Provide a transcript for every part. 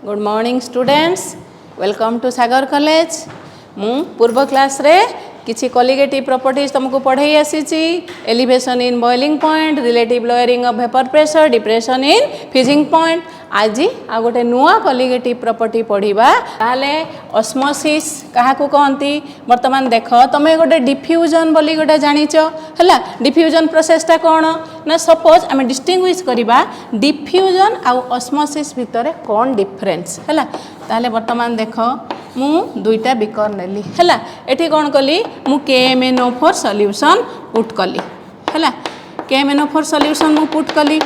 Good morning students, welcome to Sagar college. मु पूर्व class रे किछि कोलिगेटिव प्रॉपर्टीज तुमको पढ़ाई आसी। Elevation in boiling point, relative lowering of vapour pressure, depression in freezing point. आज आ गोटे नुआ कोलिगेटिव प्रॉपर्टी पढ़िबा। ताले ऑस्मोसिस काहाकू कहंती वर्तमान देख तमे गोटे डिफ्यूजन बोली गोटे जानिच हला। डिफ्यूजन प्रोसेसटा कोन ना, सपोज आम डिस्टिंग्विश करबा डिफ्यूजन आउ ऑस्मोसिस भितर कोन डिफरेंस हला। ताले वर्तमान देख मु दुईटा बिकर नेली हला। एठी कोन कली मु KMnO4 सॉल्यूशन पुट कली हला। KMnO4 सॉल्यूशन मु पुट कली,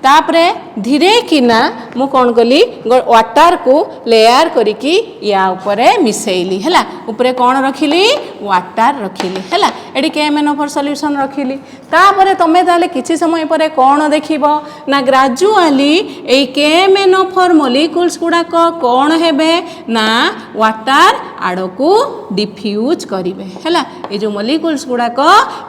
तापरे धीरे किना मु कौन कली वाटर को लेयर करिकी या ऊपर मिसेइली हला। ऊपर कौन रखिली वाटर रखिली हला। एडी KMnO4 सॉल्यूशन रखिली। तापरे तमे ताले किछि समय परे कौन देखिबो ना, ग्रेजुअली ए KMnO4 मॉलिक्यूल्स गुडा कौन हेबे ना वाटर आड़ को डिफ्यूज करिवे हला। ए जो मॉलिक्यूल्स गुडा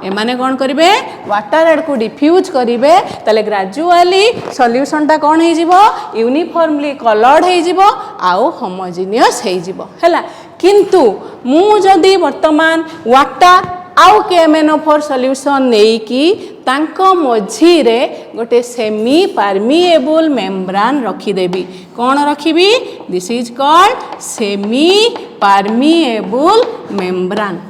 ए माने कौन करिवे वाटर आड़ को डिफ्यूज करिवे। ताले ग्रेजुअली सॉल्यूशन टा कौन है जीवो यूनिफॉर्मली कलर्ड है जीवो आउ होमोजेनियस है जीवो हला। किंतु मु जदी वर्तमान वाटर आउ KMnO4 सॉल्यूशन नेई की तांको मझी रे गोटे सेमी परमिएबल मेम्ब्रेन रखी देबी। कौन रखिबी? This is called semi permeable membrane.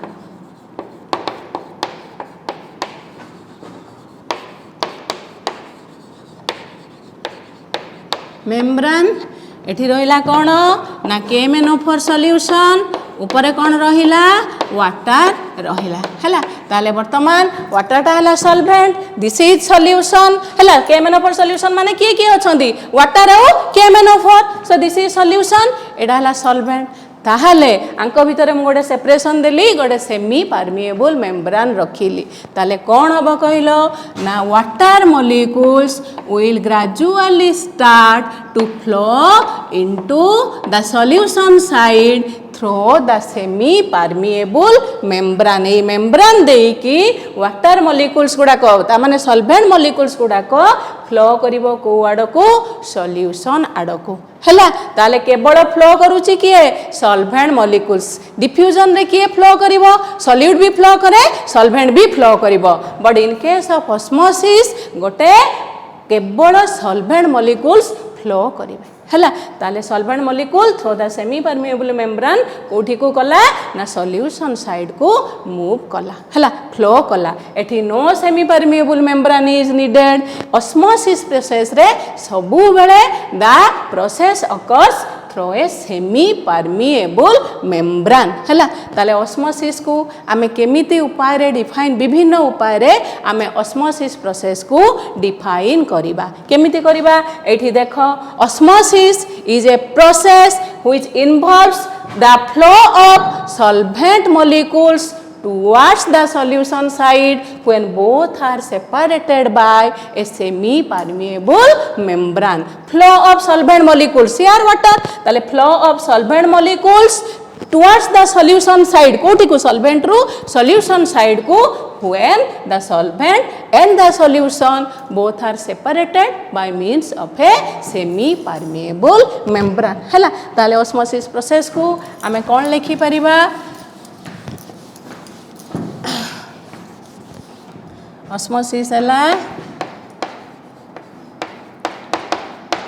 Membrane एठी रहिला कौन ना KMnO4 सॉल्यूशन, ऊपर कौन रहिला वाटर रहिला हला। ताले वर्तमान वाटर टा हला सॉल्वेंट, दिस इज सॉल्यूशन हला। KMnO4 सॉल्यूशन माने किए किए अछंती वाटर और KMnO4, so this is solution, एडा हला सॉल्वेंट। ताहले आंक भितर मु गोटे सेपरेशन देली, गोटे सेमी परमिएबल मेम्ब्रेन रखिली। ताले कौन हम कहलो ना water molecules will gradually start to flow into the solution side through the semi permeable membrane. ए मेम्ब्रेन देई की वाटर मॉलिक्यूल्स गुडा ता माने सॉल्वेंट मॉलिक्यूल्स गुडा फ्लो करिवो को आड़ को सॉल्यूशन आड़ को हला। ताले केवल फ्लो करूची किए सॉल्वेंट मॉलिक्यूल्स। डिफ्यूजन रे किए फ्लो करिवो सॉल्यूट भी फ्लो करे, सॉल्वेंट भी फ्लो करिवो। But in case of osmosis गोटे केवल सॉल्वेंट मॉलिक्यूल्स फ्लो करिवे हला। ताले solvent molecule through the semi permeable membrane कोठी को कला ना सॉल्यूशन साइड को मूव कला हला, फ्लो कला। एठी no semi permeable membrane is needed. Osmosis process रे सबु बेले the process occurs through a semi permeable membrane हला। ताले ऑस्मोसिस को आमे केमिति उपाय रे डिफाइन, विभिन्न उपाय रे आमे ऑस्मोसिस प्रोसेस को डिफाइन करिबा। केमिति करिबा एठी देखो, osmosis is a process which involves the flow of solvent molecules towards the solution side when both are separated by a semi permeable membrane. Flow of solvent molecules here water, tale flow of solvent molecules towards the solution side कोठी को solvent रू solution side को when the solvent and the solution both are separated by means of a semi permeable membrane हला। ताले osmosis process को आमे कौन लिखि परिबा? Osmosis है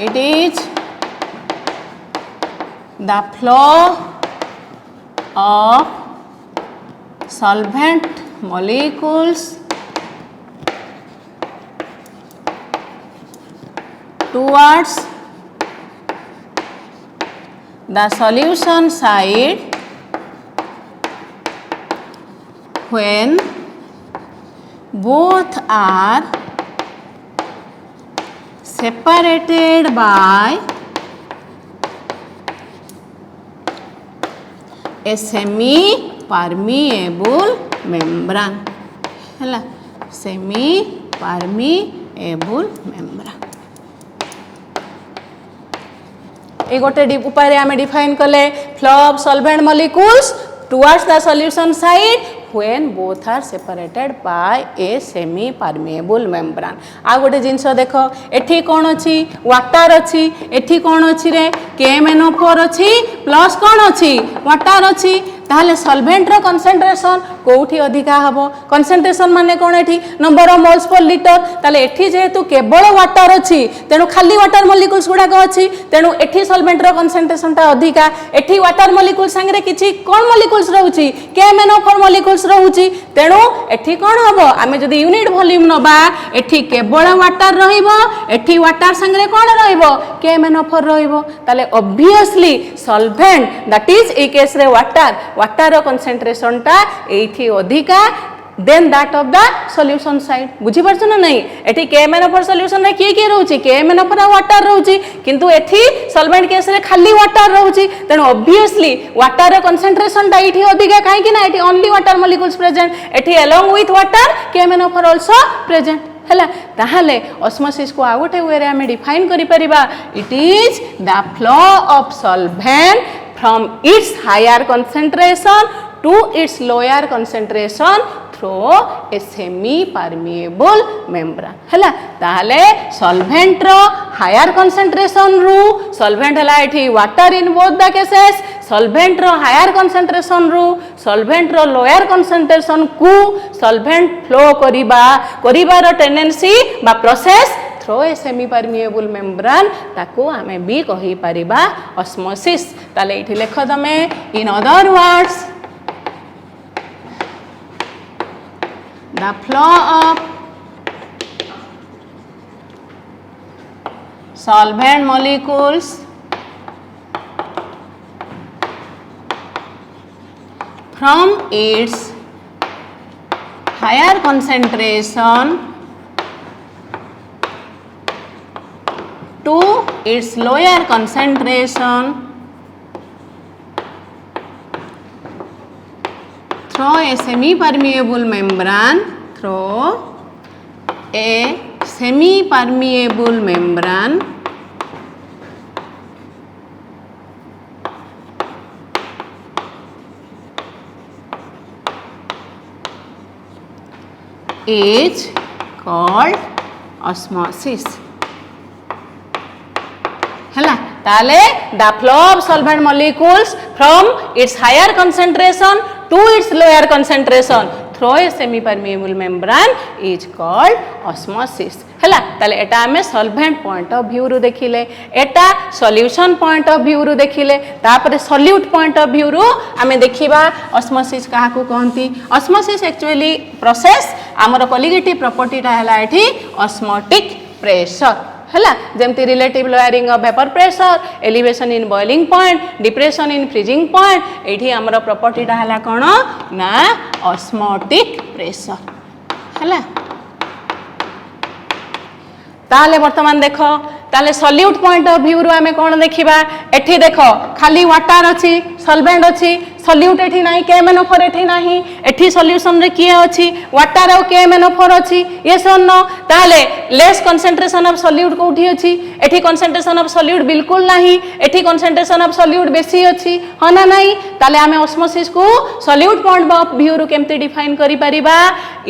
it is the flow of solvent molecules towards the solution side when both are separated by a semi permeable membrane हला, semi permeable membrane। ए गोटे उपाय आमे डिफाइन कले flow of solvent molecules towards the solution side when both are separated by a semi permeable membrane. आ गोटे जिनस देख एठी कौन अच्छी वाटर अच्छी एठी कौन अच्छी रे KMnO4 अच्छी प्लस कौन अच्छी वाटर अच्छी ताहले सॉल्वेंट रो कंसंट्रेशन कोठी अधिका हबो कंसंट्रेशन माने कोन एठी number of moles per litre ताले एठी जेहेतु केवल वाटर अछि तेनु खाली वाटर मॉलिक्यूल्स गुडा को अछि तेनु एठी सॉल्वेंट रो कंसंट्रेशन ता अधिका एठी वाटर मॉलिक्यूल संगे किछि कोन मॉलिक्यूल्स रहउछि KMnO4 मॉलिक्यूल्स रहउछि तेनु एठी कोन हबो आमे जदी यूनिट वॉल्यूम नबा एठी केवल वाटर रहिबो एठी वाटर संगे कोन रहिबो KMnO4 रहिबो ताले obviously solvent that is a case रे वाटर कंसंट्रेशन टा एठी अधिका than that of the solution side बुझी परछ ना नहीं एठी KMnO4 सॉल्यूशन रे की रहउछि KMnO4 वाटर रहउछि किंतु एठी सॉल्वेंट केस रे खाली वाटर रहउछि तेनु ऑब्वियसली वाटर कंसंट्रेशन टा एठी अधिका काहे कि ना एठी ओनली वाटर मॉलिक्यूल्स प्रेजेंट एठी along with water KMnO4 also present हैला ताहले ऑस्मोसिस को आ गोटे वे रे हमें डिफाइन करि परिबा it is the flow of solvent from its higher concentration to its lower concentration through a semi permeable membrane हैला ताहले solvent रो higher concentration रू solvent हैला एठी water in both the cases solvent रो higher concentration रू solvent रो lower concentration को solvent flow करिबार tendency बा process through a semi permeable membrane ताको आमे भी कहि परिबा ऑस्मोसिस ताले इठी लेख तमे in other words the flow of solvent molecules from its higher concentration to its lower concentration through a semi permeable membrane is called osmosis हैला ताले the flow of solvent molecules from its higher concentration to its lower concentration through a semi permeable membrane is called osmosis हैला ताले एटा हमें solvent point of view रु देखिले एटा solution point of view रु देखिले तापर सॉल्यूट पॉइंट ऑफ व्यू रु हमें देखिबा ऑस्मोसिस काहा को कहंती ऑस्मोसिस एक्चुअली प्रोसेस हमर कोलिगेटिव प्रॉपर्टी ता हैला एठी ऑस्मोटिक प्रेशर हैला जेमती relative lowering of vapour pressure elevation in boiling point depression in freezing point एठी हमर प्रॉपर्टी ता हैला कोन ना ऑस्मोटिक प्रेशर हैला ताले वर्तमान देखो ताले सॉल्यूट पॉइंट ऑफ व्यू रु हमें कोन देखिबा एठी देखो खाली वाटर अछि सॉल्वेंट अछि सॉल्यूट एठी नाही KMnO4 एठी नाही एठी सॉल्यूशन रे किए अछि वाटर और KMnO4 अछि यस और नो ताले लेस कंसंट्रेशन ऑफ सॉल्यूट कोठी अछि एठी कंसंट्रेशन ऑफ सॉल्यूट बिल्कुल नाही एठी कंसंट्रेशन ऑफ सॉल्यूट बेसी अछि ह ना नाही ताले हमें ऑस्मोसिस को सॉल्यूट पॉइंट ऑफ व्यू रु केमते डिफाइन करि परिबा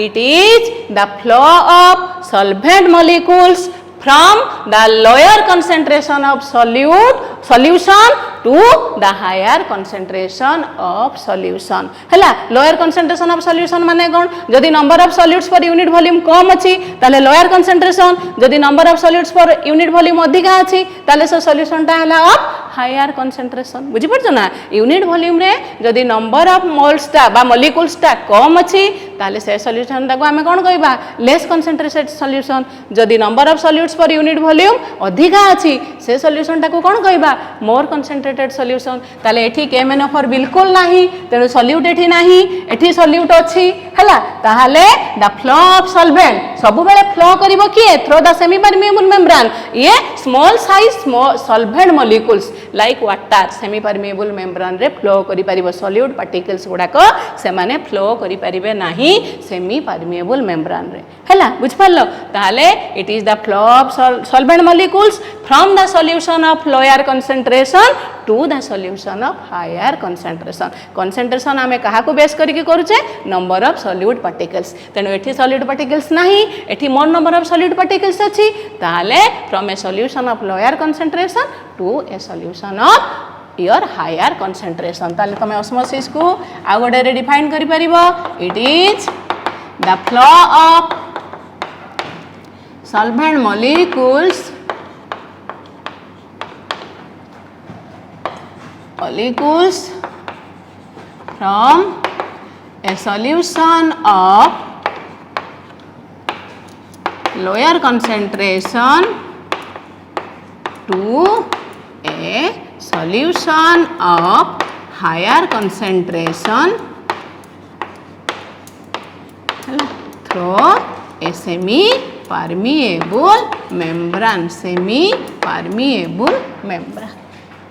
it is the flow of solvent molecules from the lower concentration of solution to the higher concentration of solution हैला lower concentration of solution माने कोन जदी number of solutes per unit volume कम अछि ताले lower concentration जदी number of solutes per unit volume अधिका अछि ताले से solution ता हैला of higher concentration बुझि परछ ना unit volume रे जदी number of moles ता बा molecules ता कम अछि ताले से solution ता को हमें कोन कहबा less concentrated solution जदी number of solutes पर यूनिट वॉल्यूम अधिका अछि से सॉल्यूशन ता को कोन कहबा मोर कंसंट्रेटेड सॉल्यूशन ताले एठी KMnO4 बिल्कुल नाही तेनु सॉल्यूट एठी नाही एठी सॉल्यूट अछि हैला ताहाले द फ्लो ऑफ सॉल्वेंट सब बेले फ्लो करिवो किए through the semi permeable membrane ये small size solvent molecules like water semi permeable membrane रे फ्लो करि परिबो सॉल्यूट पार्टिकल्स गुडा को से माने फ्लो करि परिबे नाही सेमी परमिएबल मेम्ब्रेन रे हैला बुझ पारलो ताले it is the flow of solvent molecules from the solution of lower concentration to the solution of higher concentration concentration आमे कहा को बेस करके करूचे नंबर ऑफ सॉल्यूट पार्टिकल्स तेणु एठी सॉल्यूट पार्टिकल्स नहीं एठी more number of solute particles अछि ताले from a solution of lower concentration to a solution of your higher concentration ताले तमे ऑस्मोसिस को आ गोटे रे डिफाइन करि परिबो it is the flow of solvent molecules from a solution of lower concentration to a solution of higher concentration through a semi permeable membrane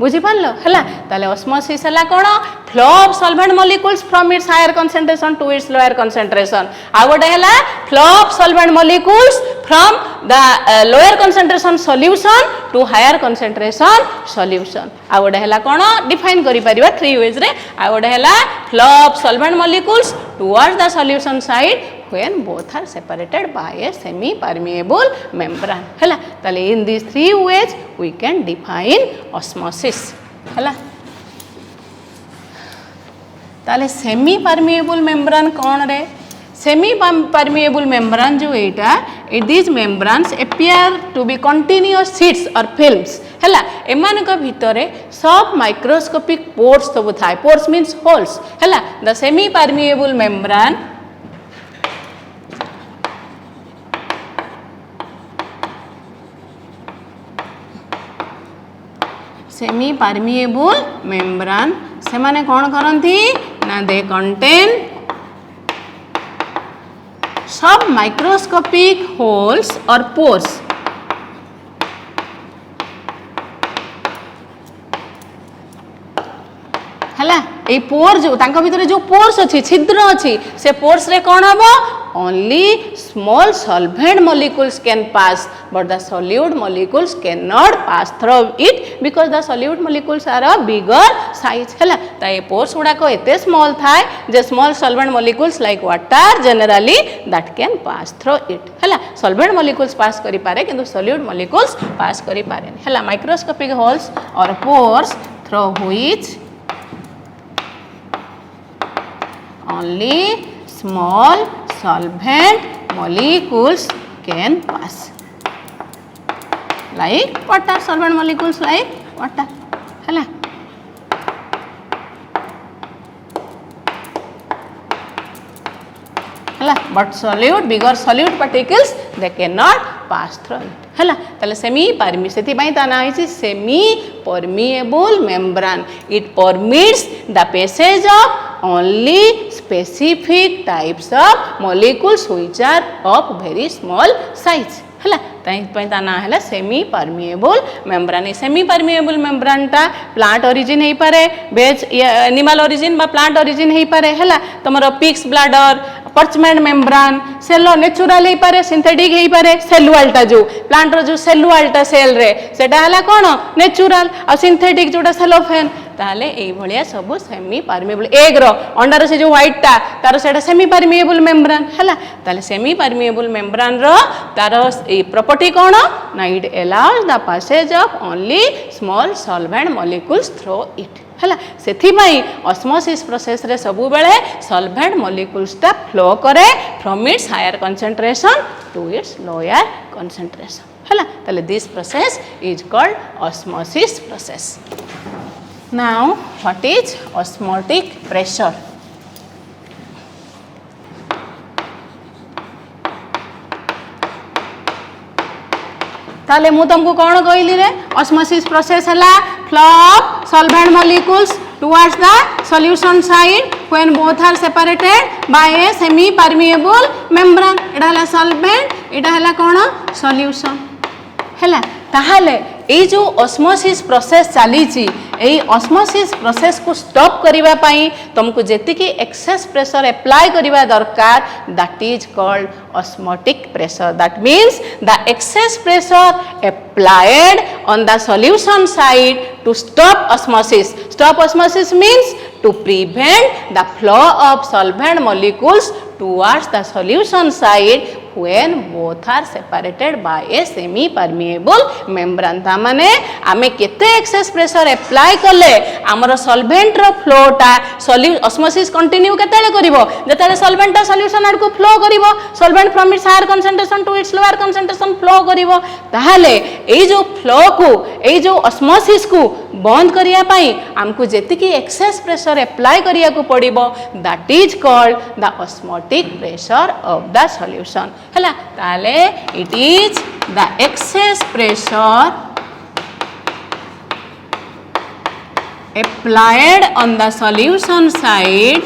बुझी पारलो हैला ताले ऑस्मोसिस हला कोन flow of solvent molecules from its higher concentration to its lower concentration आ गोटे हला flow of solvent molecules from the lower concentration solution to higher concentration solution आ गोटे हला कोन डिफाइन करि परिबा थ्री वेज रे आ गोटे हला flow of solvent molecules towards the solution side when both are separated by a semi permeable membrane हैला ताले in these three ways we can define osmosis हैला ताले semi permeable membrane कौन रे semi permeable membrane जो एटा these membranes appear to be continuous sheets or films हैला एमान का भितरे सब microscopic pores सब थाए pores means holes हैला the semi permeable membrane semi permeable membrane से माने कौन करती ना दे कंटेन सब माइक्रोस्कोपिक होल्स और पोर्स हैला ए पोर जो तांका भितर जो पोर्स अछि छिद्र अछि से पोर्स रे कौन हबो only small solvent molecules can pass but the solute molecules cannot pass through it because the solute molecules are a bigger size हैला त ए pores गुडा को एते small थाए जे small solvent molecules like water generally that can pass through it हैला solvent molecules pass करि पारे किंतु solute molecules pass करि पारे हैला microscopic holes or pores through which only small solvent molecules can pass like water solvent molecules like water हैला हैला but solute bigger solute particles they cannot pass through it हैला ताले semi permit सेति पई ता ना हिची semi permeable membrane it permits the passage of only specific types of molecules which are of very small size हैला ताई पई ता ना हैला semi permeable membrane semi permeable membrane ता प्लांट ओरिजिन हे पारे वेज एनिमल ओरिजिन बा प्लांट ओरिजिन हे पारे हैला तमरो पिग्स ब्लैडर पर्चमेंट मेम्ब्रान सेलो नेचुरल हे पारे सिंथेटिक हे पारे सेलुअलटा जो प्लांट रो जो सेलुअलटा सेल रे सेटा हला कोन नेचुरल आ सिंथेटिक जोटा सेलोफेन ताले एई भलिया सब सेमी परमिएबल एग रो अंडर से जो व्हाइट ता तार सेटा सेमी परमिएबल मेम्ब्रान हला ताले सेमी परमिएबल मेम्ब्रान रो तार ए प्रॉपर्टी कोन ना it allows the passage of only small solvent molecules through it हैला सेथि पई ऑस्मोसिस प्रोसेस रे सबु बेले सॉल्वेंट मॉलिक्यूल्स ता फ्लो करे from its higher concentration to its lower concentration हैला ताले this process is called osmosis process now what is osmotic pressure ताले मु तुमको कौन कहली रे ऑस्मोसिस प्रोसेस हला flow of solvent molecules towards the solution side when both are separated by a semi permeable membrane एटा हला सॉल्वेंट एटा हला कौन सॉल्यूशन हैला ताहाले ए जो ऑस्मोसिस प्रोसेस चली यही ऑस्मोसिस प्रोसेस को स्टॉप करिवा पाई तुमको जेतिकी एक्सेस प्रेशर अप्लाई करिवा दरकार that is called osmotic pressure. That means the excess pressure applied on the solution side to stop osmosis. Stop osmosis means to prevent the flow of solvent molecules towards the solution side when both are separated by a semi permeable membrane. ता माने आमे केते access pressure apply कले हमर solvent रो फ्लोटा osmosis continue केतेले करिवो जेतेले सॉल्वेंट सॉल्यूशन आड़ को फ्लो करिवो solvent from its higher concentration to its lower concentration flow करिवो ताहाले एई जो फ्लो को एई जो ऑस्मोसिस को बंद करिया पाई हमको जेतिकी एक्सेस प्रेशर अप्लाई करिया को पड़िबो that is called the osmotic pressure of the solution हला ताले it is the excess pressure applied on the solution side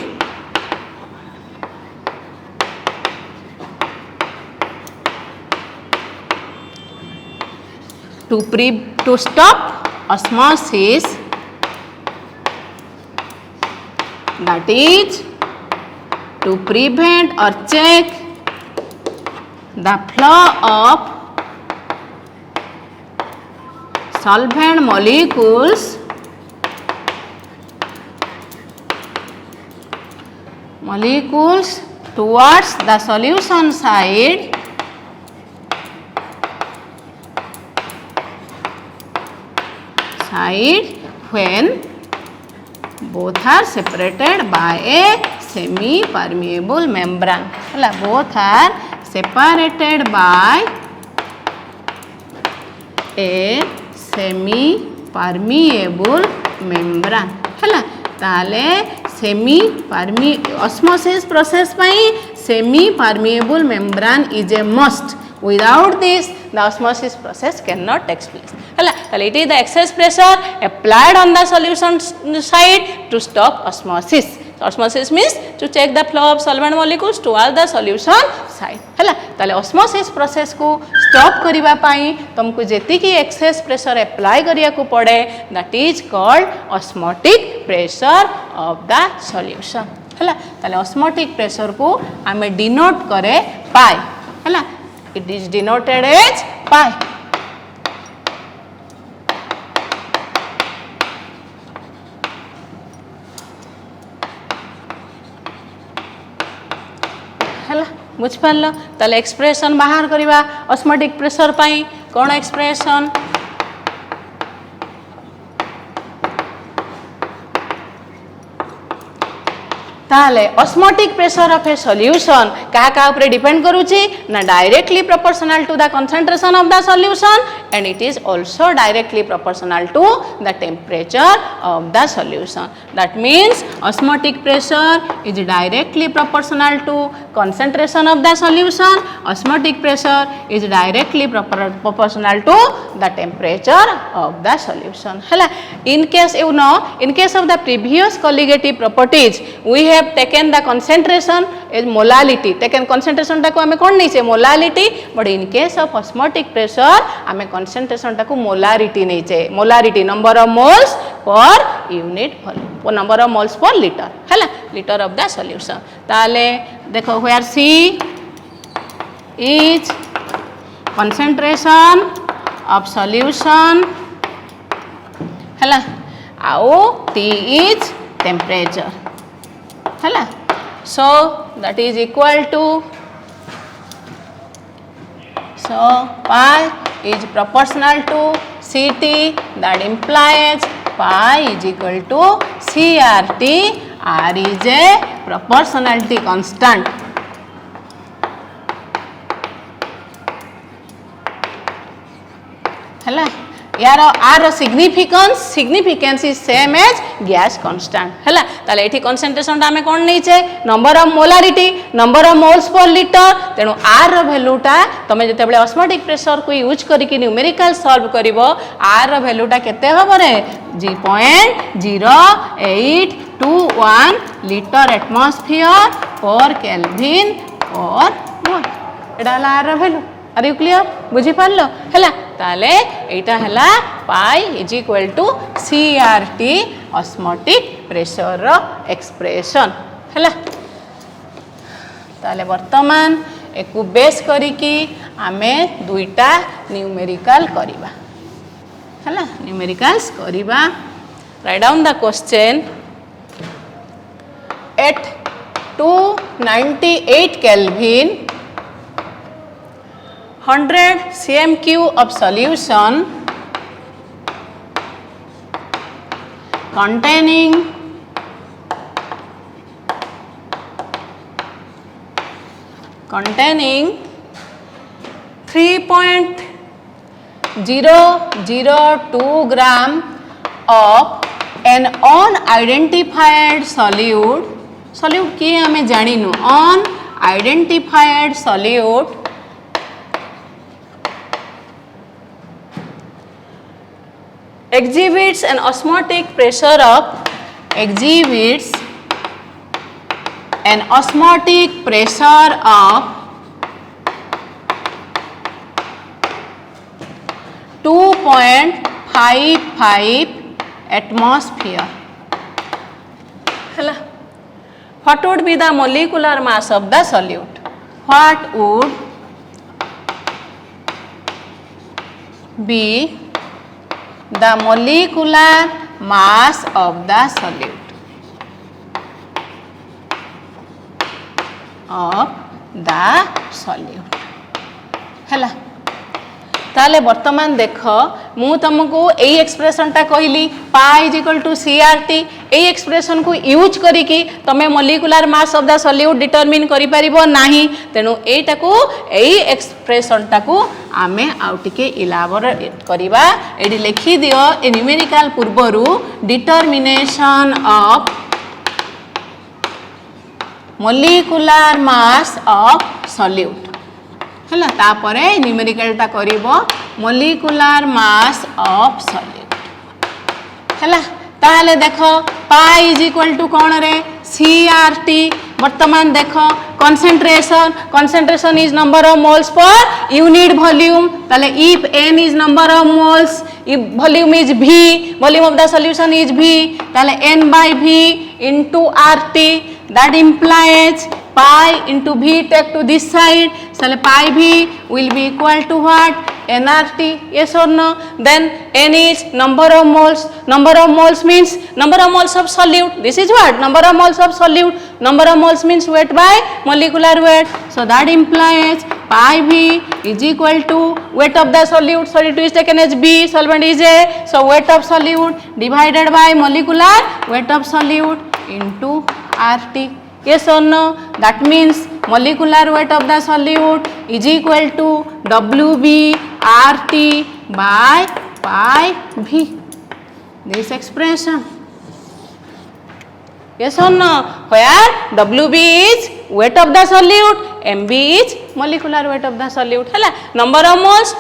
to stop osmosis, that is to prevent or check the flow of solvent molecules towards the solution side when both are separated by a semi permeable membrane. Both are separated by a semi permeable membrane. ताले semi परमी osmosis process पाई semi permeable membrane is a must without this the osmosis process can not take place हला ताले it is the excess pressure applied on the solution side to stop osmosis osmosis means to check the flow of solvent molecules toward the solution side हला ताले osmosis process को stop करिवा पाई तुमको जेतिकी excess pressure apply करिया को पड़े that is called osmotic pressure of the solution हला ताले ऑस्मोटिक प्रेशर को हमें डिनोट करे पाई हला इट इज डिनोटेड एज पाई बुझ पारल ताले एक्सप्रेशन बाहर करिवा ऑस्मोटिक प्रेशर पाई कौन एक्सप्रेशन ताले osmotic pressure of a solution क्या ऊपर डिपेंड करूची ना directly proportional to the concentration of the solution and it is also directly proportional to the temperature of the solution that means osmotic pressure is directly proportional to concentration of the solution osmotic pressure is directly proportional to the temperature of the solution hela in case of the previous colligative properties we have taken the concentration as molality taken concentration ta ko ame kon nei che molality but in case of osmotic pressure ame concentration ta ko molarity nei che molarity number of moles per unit volume number of moles per liter hela liter of the solution tale देखो where C is concentration of solution हला आओ T is temperature हला so that is equal to so pi is proportional to CT that implies pi is equal to CRT R is a proportionality constant हला यार are significance is same as gas constant हला ताले एठी concentration ता हमें कोन नै छे number of molarity number of moles per liter तेनु r रो वैल्यू ता तमे जते बेले osmotic pressure को यूज करी कि न्यूमेरिकल सॉल्व करिवो r रो वैल्यू ता केते हबो रे 0.0821 liter atmosphere per kelvin per mole एडा ला r रो वैल्यू आर यू क्लियर बुझी पारलो हैला ताले एटा हैला pi is equal to CRT osmotic pressure रो एक्सप्रेशन हैला ताले वर्तमान एकु बेस करिकी आमे दुईटा न्यूमेरिकल करिबा हैला न्यूमेरिकल्स करिबा write down the question at 298 Kelvin 100 cm³ of solution containing 3.002 gram of an unidentified solute solute किए हमें जानिनु unidentified solute exhibits an osmotic pressure of 2.55 atmosphere hela what would be the molecular mass of the solute what would be the molecular mass of the solute hela ताले वर्तमान देख मु तुमको यही expression टा कहली pi is equal to CRT यही expression को यूज करिकी तमे molecular mass of the solute determine करि परिबो नाही तेनु एटा को यही एक्सप्रेशन टा को आमे आउ टिके इलाबोरेट करिबा एडी लिखि दियो ए न्यूमेरिकल पूर्वरु determination of molecular mass of solute हैला तापरे न्यूमेरिकलटा करिवो मोलिकुलर मास ऑफ सॉल्यूट हैला ताले देखो पाई इज इक्वल टू कोन रे सीआरटी वर्तमान देखो concentration is number of moles per unit volume ताले if n is number of moles if volume is v volume of the solution is v ताले n by v into rt that implies pi into v take to this side so pi v will be equal to what nRT yes or no then n is number of moles means number of moles of solute this is what number of moles of solute number of moles means weight by molecular weight so that implies pi v is equal to weight of the solute is taken as b solvent is a so weight of solute divided by molecular weight of solute into RT yes or no that means molecular weight of the solute is equal to WB RT by pi V this expression yes or no where WB is weight of the solute MB is molecular weight of the solute hela number of moles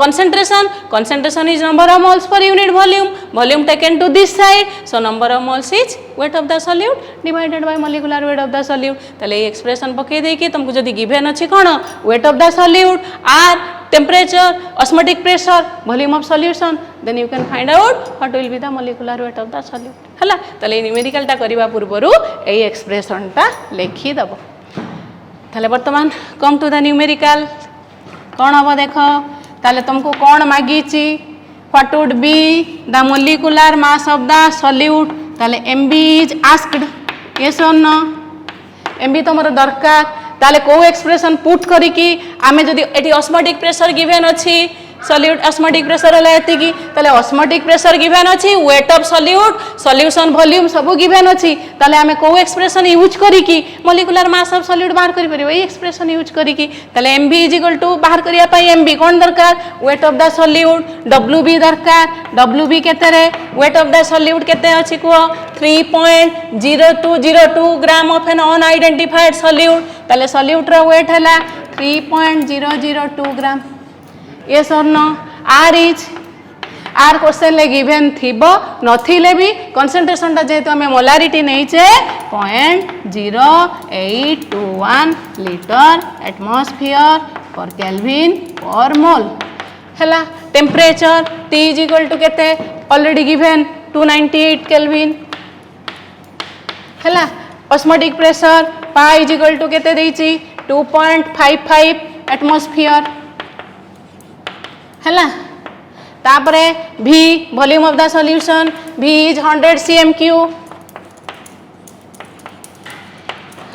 concentration is number of moles per unit volume taken to this side so number of moles is weight of the solute divided by molecular weight of the solute tale ei expression पके दे कि तुमको जदी given अछि कोन weight of the solute r temperature osmotic pressure volume of solution then you can find out what will be the molecular weight of the solute hela tale numerical टा करिबा पूर्वरु ei expression टा लेखि दबो ताले वर्तमान come to the numerical कौन हम देख ताले तुमको कौन मागिची what would be the molecular mass of the solute ताले MB is asked yes or no MB तुमर दरकार ताले को एक्सप्रेशन पुट करिकी आमे जदी एटी ऑस्मोटिक प्रेशर गिवन अछि सॉल्यूट ऑस्मोटिक प्रेशर हला एति की ताले ऑस्मोटिक प्रेशर गिवन अछि weight of solute solution volume सब गिवन अछि ताले आमे को एक्सप्रेशन यूज करी की मोलिकुलर मास ऑफ सॉल्यूट बाहर करि परिबो ए एक्सप्रेशन यूज करी की ताले MB = बाहर करिया पई MB कोन दरकार weight of the solute WB दरकार WB केते रे वेट ऑफ द सॉल्यूट केते अछि को 3.0202 gram of an unidentified solute ताले सॉल्यूट रो वेट हला 3.002 gram yes or no r question ले गिवन थिबो नथिले भी कंसंट्रेशन ता जेतु हमें मोलारिटी नहीं छे 0.0821 लीटर एटमॉस्फेयर पर केल्विन पर मोल हैला temperature T is equal to केते ऑलरेडी गिवन 298 केल्विन हैला osmotic pressure pi is equal to केते देइची 2.55 एटमॉस्फेयर हैला तापरे V volume of the solution V is 100 cm3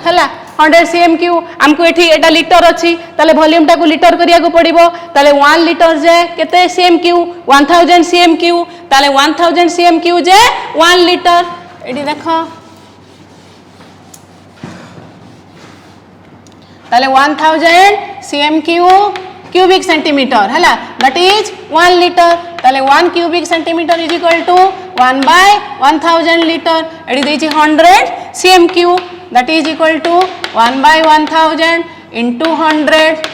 हैला 100 cm3 हमको एठी एटा लिटर अछि ताले वॉल्यूम टाको लिटर करिया को पड़िबो ताले 1 लिटर जे केते cm3 1000 cm3 ताले 1000 cm3 जे 1 लिटर एठी देखो ताले 1000 cm3 cubic centimeter हैला that is 1 liter ताले 1 cubic centimeter is equal to 1 by 1000 liter एठी देछि 100 cm3 that is equal to 1 by 1000 into 100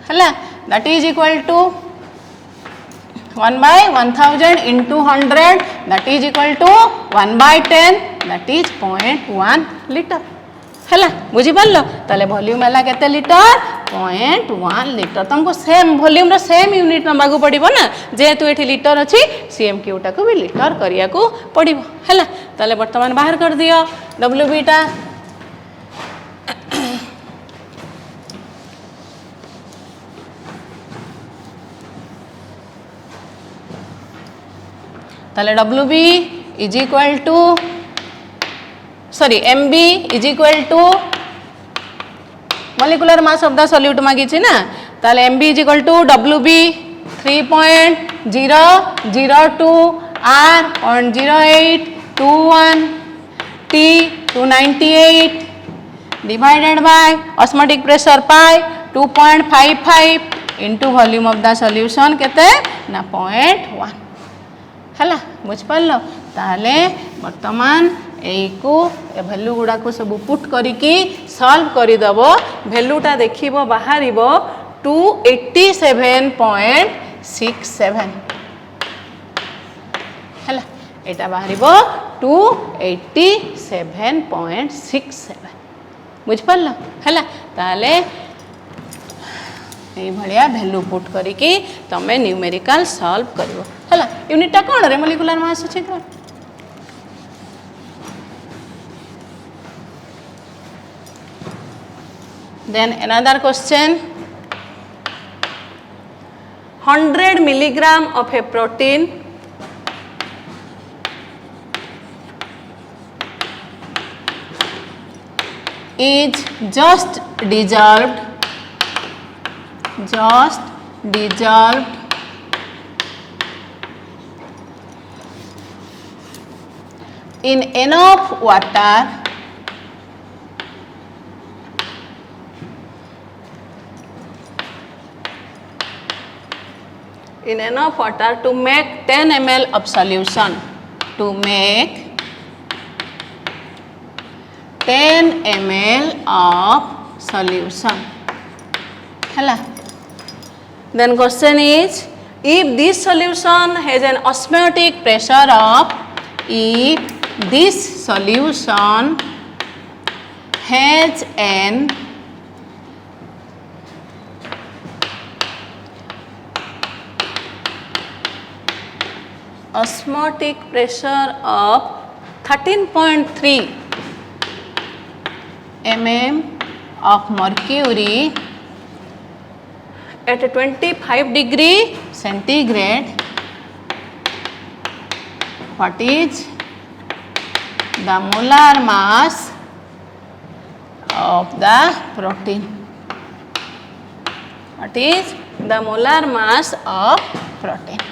हैला that is equal to 1 by 1000 into 100 that is equal to 1 by 10 that is 0.1 liter हैला बुझी पारलो ताले volume हैला केते litre 0.1 litre तुमको same volume रो same unit number को पड़िबो ना जेहेतु एठी लिटर अछि cm3 टा को भी लिटर करिया को पड़िबो हैला ताले वर्तमान बाहर कर दियो wb टा ताले wb is equal to mb is equal to molecular mass of the solute मागी छी ना ताले mb is equal to wb 3.002 r 0.0821 t 298 divided by osmotic pressure pi 2.55 into volume of the solution केते ना 0.1 हैला बुझ पारलो ताले वर्तमान एको वैल्यू गुडा को सब पुट करिकी सॉल्व करि दबो वैल्यूटा देखिबो बाहरिबो 287.67 हैला एटा बाहरिबो 287.67 बुझ पारलो हैला ताले ए भलिया वैल्यू पुट करिकी तमे न्यूमेरिकल सॉल्व करिवो हैला यूनिट कोन रे मोलिकुलर मास अछि कोन Then another question 100 milligram of a protein is just dissolved in enough water to make 10 ml of solution to make 10 ml of solution हैला then question is if this solution has an osmotic pressure of osmotic pressure of 13.3 mm of mercury at 25 degree centigrade what is the molar mass of the protein what is the molar mass of protein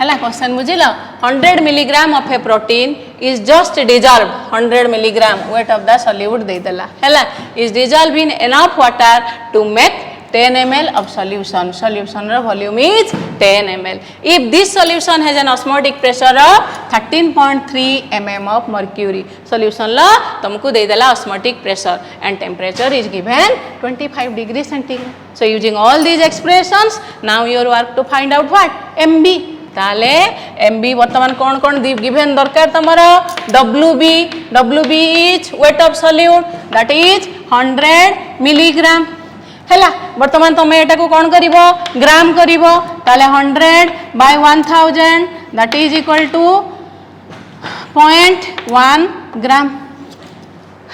हैला question बुझिलो 100 milligram of a protein is just dissolved 100 milligram weight of the solute दे देला हैला is dissolved in enough water to make 10 ml of solution volume is 10 ml if this solution has an osmotic pressure of 13.3 mm of mercury solution ला तुमको दे देला osmotic pressure and temperature is given 25 degree centigrade so using all these expressions now your work to find out what mb ताले mb वर्तमान कोन कोन given दरकार तमरो wb is weight of solute that is 100 milligram हैला वर्तमान तुम एटा को कौन करिवो ग्राम करिवो ताले 100 by 1000 that is equal to 0.1 gram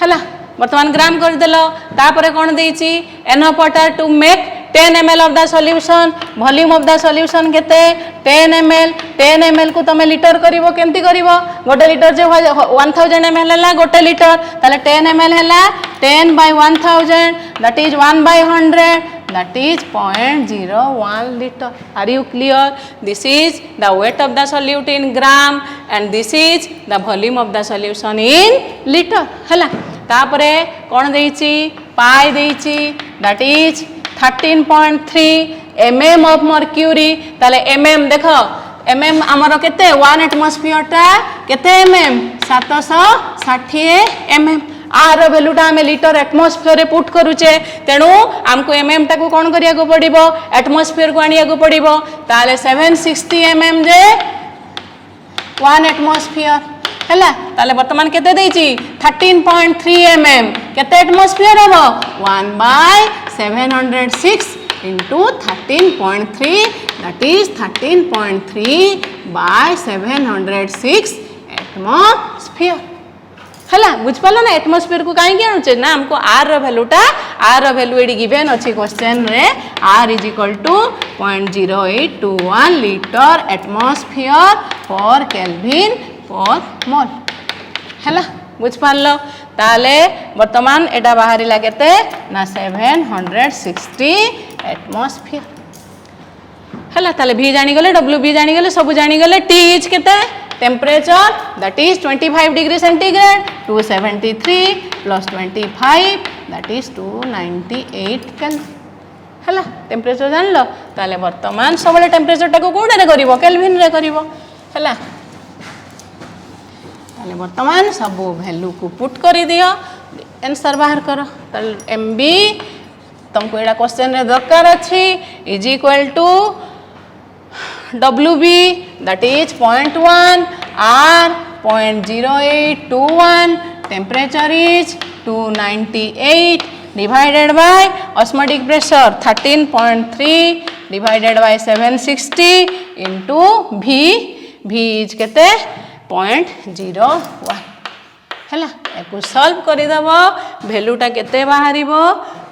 हैला वर्तमान ग्राम कर देलो तापरे कौन देइची enough water to make 10 ml of the solution volume of the solution केते 10 ml को तमे लीटर करिवो केमती करिवो गोटे लीटर जे 1000 ml हला गोटे लीटर ताले 10 ml हला 10 by 1000 that is 1 by 100 that is 0.01 liter are you clear this is the weight of the solute in gram and this is the volume of the solution in liter हला तापरे कौन देइची पाई देइची that is 13.3 mm of mercury ताले mm देखो mm आमर केते 1 atmosphere टा केते mm 760 mm are वैल्यूटा आम लीटर एटमॉस्फियर पुट करूचे तेणु आमको mm टा को कौन करिया को पड़िबो एटमॉस्फियर को आनिया को पड़िबो ताले 760 mm जे 1 एटमॉस्फियर हैला ताले वर्तमान केते देइची 13.3 mm केते एटमॉस्फियर हबो 1 by 706 into 13.3 that is 13.3 by 706 atmosphere हैला बुझ पालो ना एटमॉस्फियर को काहे के आनुचे ना हमको r रो वैल्यूटा r रो वैल्यू एडी गिवन अछि क्वेश्चन रे r is equal to 0.0821 litre atmosphere पर केल्विन पर मोल हैला बुझ पालो ताले वर्तमान एटा बाहरी लागेते ना 760 एटमॉस्फियर हैला ताले v जानि गले w b जानि गले सब जानि गले t इज केते temperature that is 25 degree centigrade 273 plus 25 that is 298 kelvin हैला टेम्परेचर जान लो ताले वर्तमान सबले टेम्परेचर टाको कोडा रे करिवो केल्विन रे करिवो हैला ताले वर्तमान सब वैल्यू को पुट करि दियो आंसर बाहर करो ताले mb तुमको एडा क्वेश्चन रे दरकार अछि is equal to WB that is 0.1 R 0.0821 temperature is 298 divided by osmotic pressure 13.3 divided by 760 into V is केते 0.01 हैला एको सॉल्व करि दबो वैल्यूटा केते बाहरिबो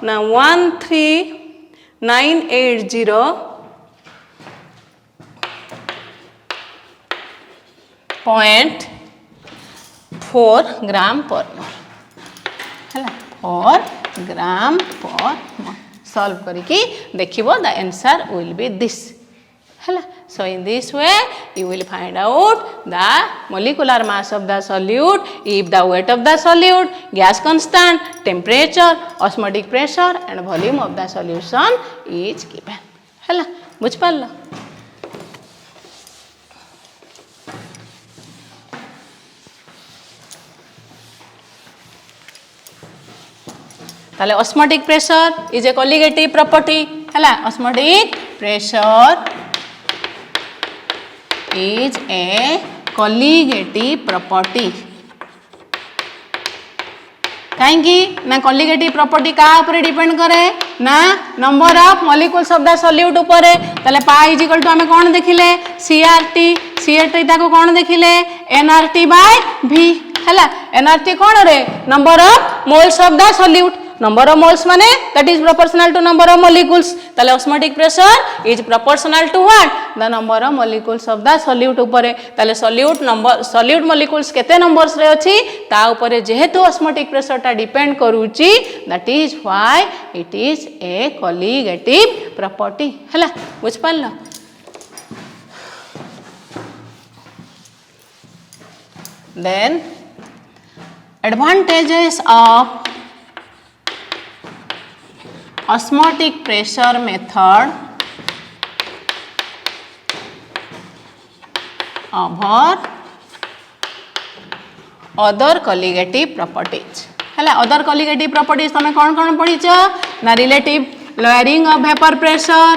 ना 13980.4 ग्राम पर मोल हैला 4 ग्राम पर मोल सॉल्व करिकी देखिबो the answer will be this हैला so in this way you will find out the molecular mass of the solute if the weight of the solute gas constant temperature osmotic pressure and volume of the solution is given हैला बुझ पालो ताले osmotic pressure is a colligative property हैला osmotic pressure is a colligative property कहीं ना colligative property का ऊपर depend करे ना number of molecules of the solute ऊपर ताले पाई इज इक्वल टू हमें कौन देखिले CRT ताको कौन देखिले nRT बाय V हैला nRT कौन रे number of moles of the solute number of moles माने that is proportional to number of molecules ताले osmotic pressure is proportional to what the number of molecules of the solute ऊपर ताले solute molecules केते numbers रे अछि ता ऊपर जेहेतु osmotic pressure ता depend करूची that is why it is a colligative property हैला बुझ पालो then advantages of osmotic pressure method over other colligative properties हैला other colligative properties तमे कौन पढ़ी ना relative lowering of vapor pressure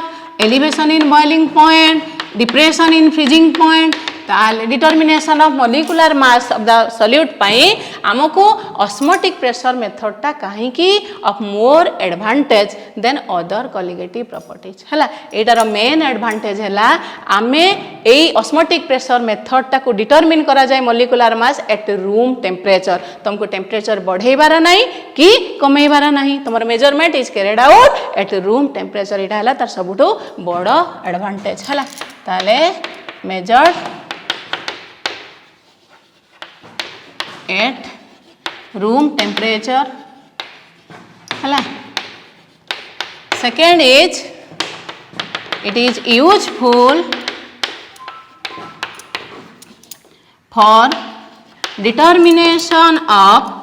elevation in boiling point depression in freezing point ताले determination of molecular mass of the solute पाई हमको osmotic pressure method टा कहीं की of more advantage than other colligative properties हला एटार मेन एडवांटेज हला आमे एई ऑस्मोटिक प्रेशर मेथड टा को डिटरमिन करा जाय molecular mass at room temperature तुमको टेम्परेचर बढ़ेबार नहीं कि कमेबार नहीं तुम measurement is carried out at room temperature एटा हला तार सबुठो बड़ एडवांटेज हला ताले मेजर्ड एट रूम टेम्परेचर हला second is it is useful for determination of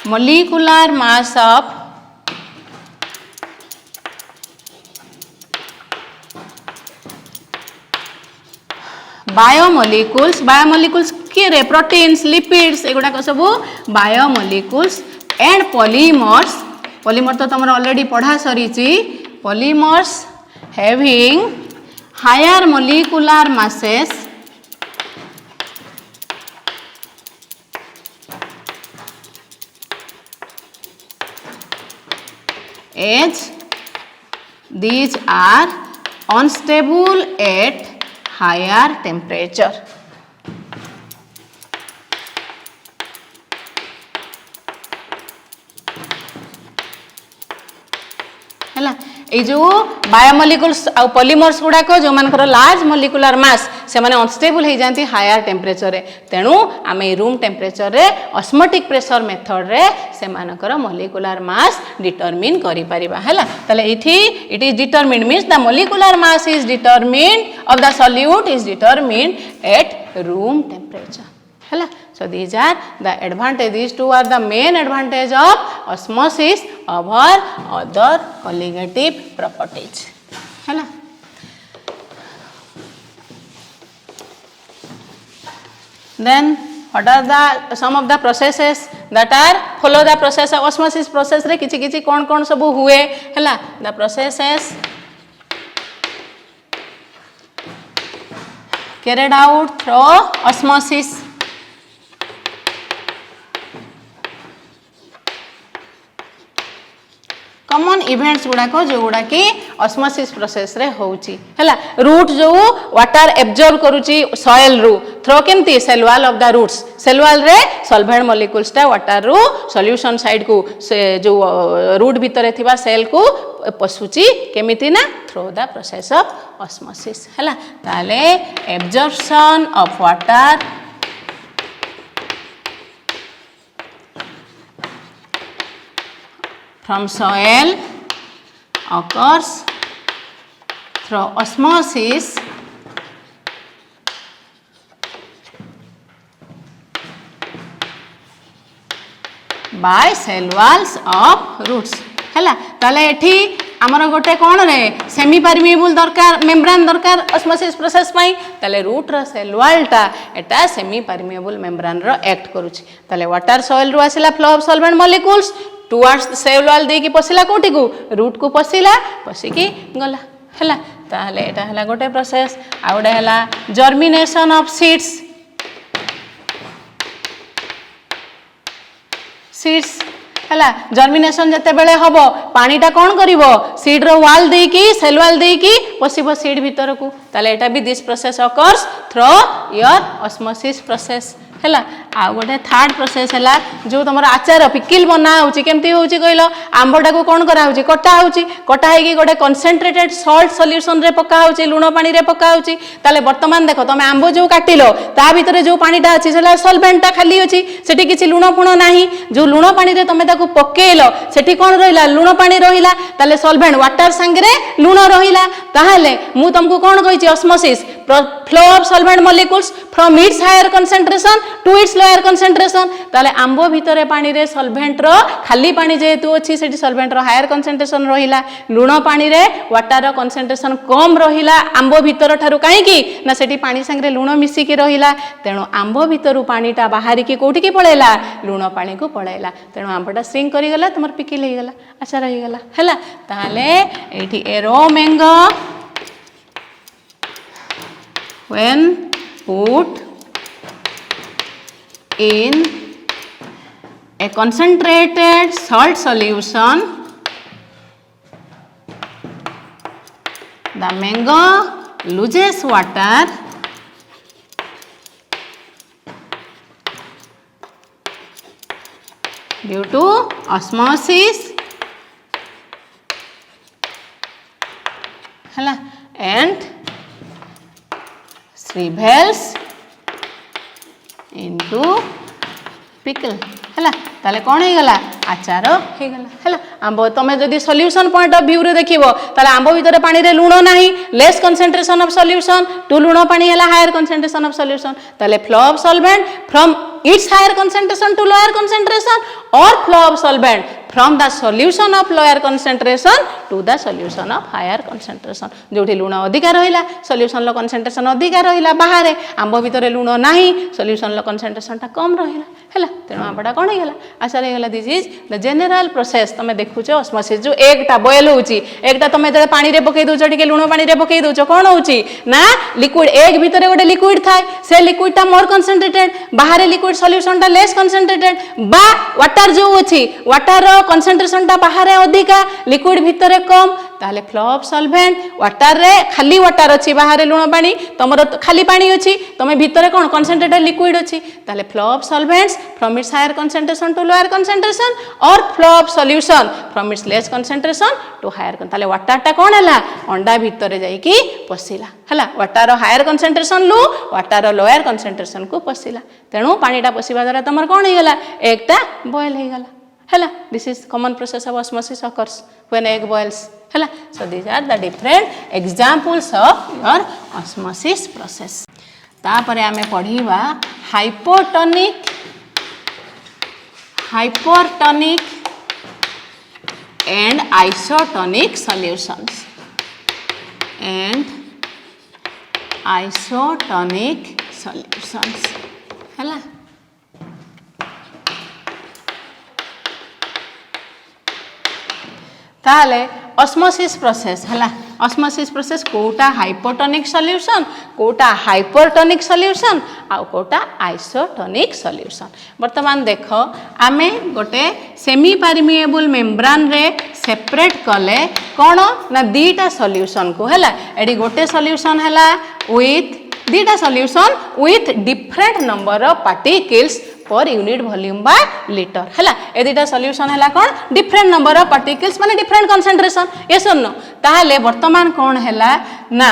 molecular mass of biomolecules किए प्रोटीन्स लिपिड्स एगुड़ाक सब बायोमोलिकुल्स एंड पॉलीमर तो तुम ऑलरेडी पढ़ा सरी polymers having higher molecular masses as these are unstable at higher temperature है जो बायोमोलिकुल्स आ polymers गुड़ाक जो मानकर लार्ज मोलिकुलर मास से माने अनस्टेबल हो जाती हायर टेम्परेचर तेणु आम रूम टेम्परेचर रे ऑस्मोटिक प्रेशर मेथड रे से मानकर मोलिकुलर मास डिटरमिन करि परिबा हैला तले इथि it is determined means the molecular mass is determined of the solute is determined at room temperature हैला so these are the advantage these two are the main advantage of osmosis over other colligative properties हैला then what are the some of the processes that are follow the process of osmosis process रे किछि किछि कोन कोन सब हुए हैला the processes carried out through osmosis common events गुड़ाक जो गुड़ा कि ऑस्मोसिस प्रोसेस रे होउची हैला रूट जो वाटर एब्जॉर्ब करूची सॉइल रु थ्रो केमती cell wall of the roots cell wall रे सॉल्वेंट मॉलिक्यूल्स टा वाटर रु सॉल्यूशन साइड को से जो रूट भीतर थिबा सेल को पसुची केमिति ना through the process of osmosis हैला ताले absorption of water from soil occurs through osmosis by cell walls of roots हैला ताले एठी आमर गोटे कोन रे सेमी परमिएबल दरकार मेम्ब्रेन दरकार ऑस्मोसिस प्रोसेस पई ताले रूट रो सेल वॉल टा एटा सेमी परमिएबल मेम्ब्रेन रो एक्ट करूची ताले वाटर सॉइल रु आसिला flow of solvent molecules towards cell wall देकी पसिला कोठी को रूट को पसिला पसिकी गला हैला ताले एटा हैला गोटे प्रोसेस आ गोटे हैला जर्मिनेशन ऑफ सीड्स हैला जर्मिनेशन जते बेले हबो पानीटा कोन करिवो सीड रो वॉल देकी सेल वॉल देकी पसिबो सीड भीतर को ताले एटा भी this process occurs through your osmosis process हैला आ गोटे थर्ड प्रोसेस हैला जो तुम आचार पिकिल बना होची केमती होची कहलो आंबटा को कोन करा होची कटा हेकी गोटे कंसंट्रेटेड सॉल्ट सॉल्यूशन रे पका होची लूण पानी रे पका होची ताले वर्तमान देखो तुम आंब जो काटिलो ता भीतर जो पानीटा अछि सेला सॉल्वेंटटा खाली अछि सेठी किछि लूण पुण नाही जो लूण पानी रे तुम ताको पकेइलो सेठी कोन रहिला लूण पानी रहिला ताले सॉल्वेंट वाटर संगरे लूण रहिला ताहाले मु तुमको कोन कहिछि osmosis flow of solvent molecules from its higher concentration to its lower concentration ताले आंबो भितरे पानी रे सॉल्वेंट रो खाली पानी जेतु अछि सेठी सॉल्वेंट रो हायर कंसंट्रेशन रहिला लूण पानी रे वाटर रो कंसंट्रेशन कम रहिला आंबो भितर ठारू काहे की ना सेठी पानी संगे लूण मिसी की रहिला तेणु आंबो भितरु पानीटा बाहरी की कोठी की पळेला लूण पानी को पळेला तेणु आंबटा श्रिंक करि गला तमर पिकिल हे गला आचार हे गला हैला ताले एठी arrow mango when put in a concentrated salt solution, the mango loses water due to osmosis hela and shrivels into pickle hela ताले कौन हो गला आचार हो गला हला आंब तमे जदि सॉल्यूशन पॉइंट ऑफ व्यू रे देखिबो ताले आंब भीतर पानी रे लूण नाही less concentration of solution to लूण पानी हला हायर कंसंट्रेशन ऑफ सॉल्यूशन ताले flow of solvent from its higher concentration to lower concentration और flow of solvent from the solution of lower concentration to the solution of higher concentration जोठी लूण अधिका रहिला solution low concentration अधिका रहिला बाहर आंब भीतर लूण नाही सॉल्यूशन लो कंसंट्रेशन टा कम रहिला हला तेणु आंबटा कोन हेगला आसार हेगला this is the general process तमे देखुछ ऑस्मोसिस जो एकटा बॉयल होउची एकटा तमे जळे पानी रे पकई दोछ टिके लूण पानी रे पकई दोछ कोन होउची ना लिक्विड एक भीतर गोटे लिक्विड थाए से लिक्विड टा मोर कंसंट्रेटेड बाहर लिक्विड सॉल्यूशन टा लेस कंसंट्रेटेड बा वाटर जो अछि वाटर रो कंसंट्रेशन टा बाहर अधिका लिक्विड भीतर कम ताले फ्लो ऑफ सॉल्वेंट वाटर रे खाली वाटर अछि बाहर लूण पानी तमरो खाली पानी अछि तमे भीतर कोन कंसंट्रेटेड लिक्विड अछि ताले flow of solvents from its higher concentration to lower concentration और flow of solution from its less concentration to higher ताले वाटर टा कोन हला अंडा भीतर जाई की पसिला हला वाटर रो हायर कंसंट्रेशन लु वाटर रो लोअर कंसंट्रेशन को पसिला तेनु पानी टा पसिबा द्वारा तमर कोन हे गला एकटा बॉयल हे गला hela this is common process of osmosis occurs when egg boils hela so these are the different examples of your osmosis process ta pare ame padhiba hypotonic and isotonic solutions hela ताले osmosis process हला osmosis process Kota hypotonic solution Kota hypertonic solution आ Kota isotonic solution वर्तमान देखो आमे गोटे semi permeable membrane रे separate कले कोन ना दीटा solution को हला एडी गोटे सॉल्यूशन हला विथ दीटा solution with different number of particles per unit volume by litre हला ए दीटा सॉल्यूशन हला कोन डिफरेंट नंबर ऑफ पार्टिकल्स माने different concentration yes or no ताले वर्तमान कोन हला ना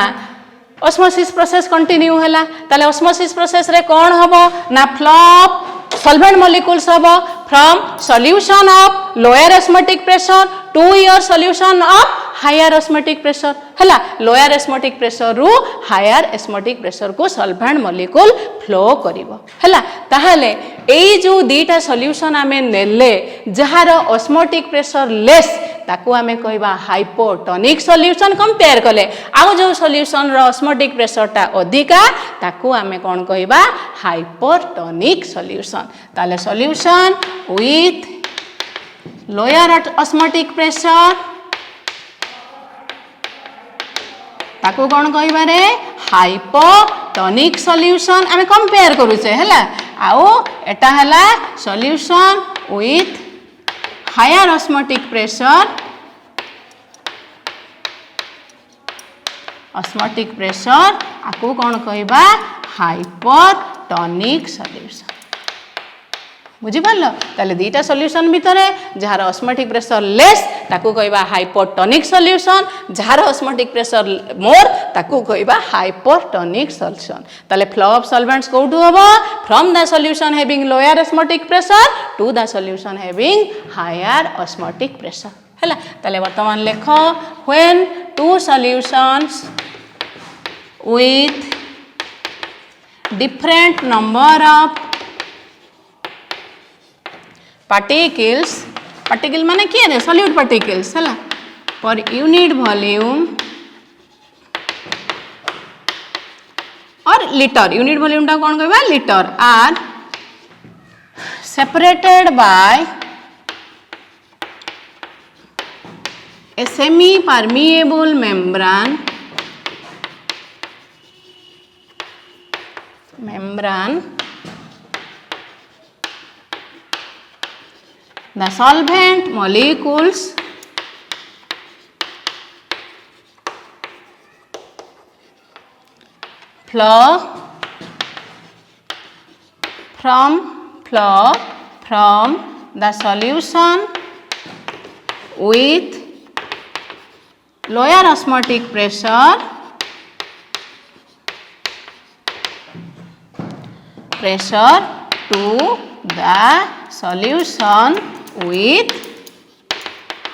ऑस्मोसिस प्रोसेस कंटिन्यू हला ताले ऑस्मोसिस प्रोसेस रे कोन हबो ना फ्लो ऑफ सॉल्वेंट मॉलिक्यूल्स हबो from solution of lower osmotic pressure to your solution of higher osmotic pressure हला लोअर ऑस्मोटिक प्रेशर रु हायर ऑस्मोटिक प्रेशर को सॉल्वेंट मॉलिक्यूल फ्लो करिवो हला ताहाले एई जो दीटा सॉल्यूशन आमे नेले जहार ऑस्मोटिक प्रेशर लेस ताकू आमे कहबा हाइपोटोनिक सॉल्यूशन कंपेयर कले आउ जो सॉल्यूशन रो ऑस्मोटिक प्रेशर ता अधिका ताकू आमे कोन कहबा हाइपोटोनिक सॉल्यूशन ताले solution with lower osmotic pressure ताकू कोन कहबा रे हाइपोटोनिक सॉल्यूशन आमे कंपेयर करूचे हला आउ एटा हला solution with higher osmotic pressure आकू कौन कहबा हाइपरटोनिक सॉल्यूशन बुझी पारलो ताले दीटा सॉल्यूशन भितर जहार ऑस्मोटिक प्रेशर लेस ताकू कहबा हाइपोटोनिक सॉल्यूशन जहार ऑस्मोटिक प्रेशर मोर ताकू कहबा हाइपरटोनिक सॉल्यूशन ताले फ्लो ऑफ सॉल्वेंट्स कोठू हबो from the solution having lower osmotic pressure to the solution having higher osmotic pressure हला ताले वर्तमान लेखो when two solutions with different number of particles particle माने किए रे solute particles हला per unit volume और लीटर यूनिट वॉल्यूम टा कौन कहबा litre are separated by a semi permeable membrane membrane, the solvent molecules flow from the solution with lower osmotic pressure to the solution with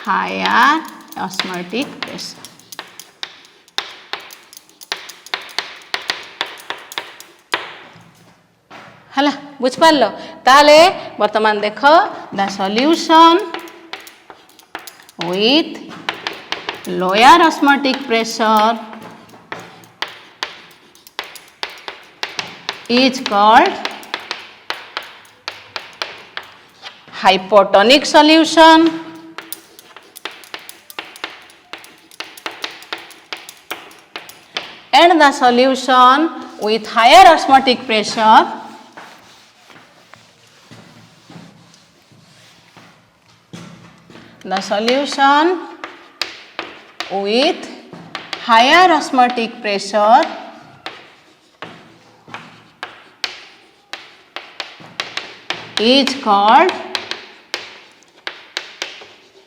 higher osmotic pressure. हला बुझ पारल ताले वर्तमान देख the solution with lower osmotic pressure is called hypotonic solution, and the solution with higher osmotic pressure the solution with higher osmotic pressure is called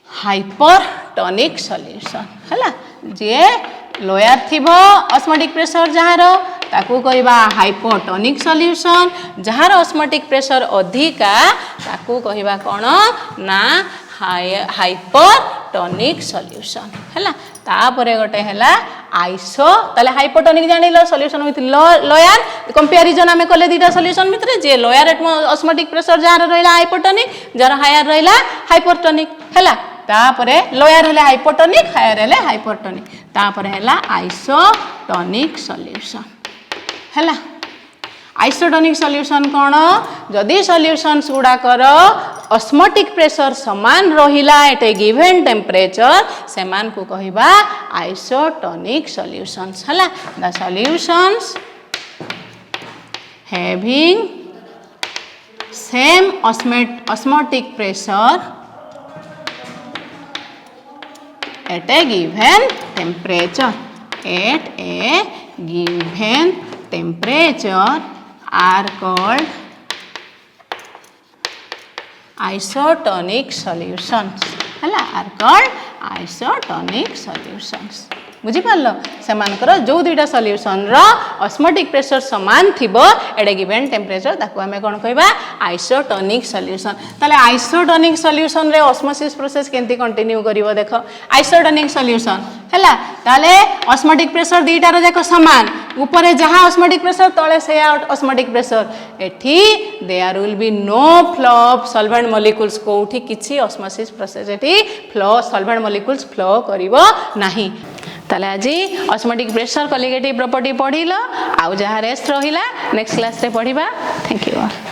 hypertonic solution. हला जे lower थिबो osmotic pressure जहार ताकू कहबा हाइपोटोनिक सॉल्यूशन, जहार osmotic pressure अधिका ताकू कहबा कोन ना हाइपरटोनिक सॉल्यूशन हैला। तापरे गोटे हैला आइसो ताले हाइपोटोनिक जानिलो सॉल्यूशन विथ लोअर कंपैरिजन आमे कले दीटा सॉल्यूशन भितरे जे लोअर ऑस्मोटिक प्रेशर जहार रहला हाइपोटोनिक जहार हायर रहला हाइपरटोनिक हैला। तापरे लोअर हैला हाइपोटोनिक हायर हैला हाइपरटोनिक तापरे हैला आइसोटोनिक सॉल्यूशन हैला। आइसोटोनिक सॉल्यूशन कौन जदि सॉल्यूशंस गुड़ा कर ऑस्मोटिक प्रेशर समान रहिला एट ए गिवन टेम्परेचर सेमान को कहबा आइसोटोनिक सॉल्यूशंस हला। The solutions having same osmotic pressure at A given temperature are called isotonic solutions हला are called isotonic solutions बुझी पारलो सेमानकर जो दुईटा सॉल्यूशन रो ऑस्मोटिक प्रेशर समान थिबो एडे गिवन टेम्परेचर ताको हमें कोन कहबा आइसोटोनिक सॉल्यूशन। ताले आइसोटोनिक सॉल्यूशन रे ऑस्मोसिस प्रोसेस केंती कंटिन्यू करिवो देखो आइसोटोनिक सॉल्यूशन हला। ताले ऑस्मोटिक प्रेशर दुईटा रो जाको समान ऊपर जहाँ ऑस्मोटिक प्रेशर तले से ऑस्मोटिक प्रेशर एठी there will be no flow of solvent molecules कोठी किछि ऑस्मोसिस प्रोसेस एठी फ्लो सॉल्वेंट मॉलिक्यूल्स फ्लो करिवो नाही। ताले आजी ऑस्मोटिक प्रेशर कॉलिगेटिव प्रॉपर्टी पढ़िल आउ जहाँ रेस्ट रहिला नेक्स्ट क्लास रे पढ़िबा। Thank you.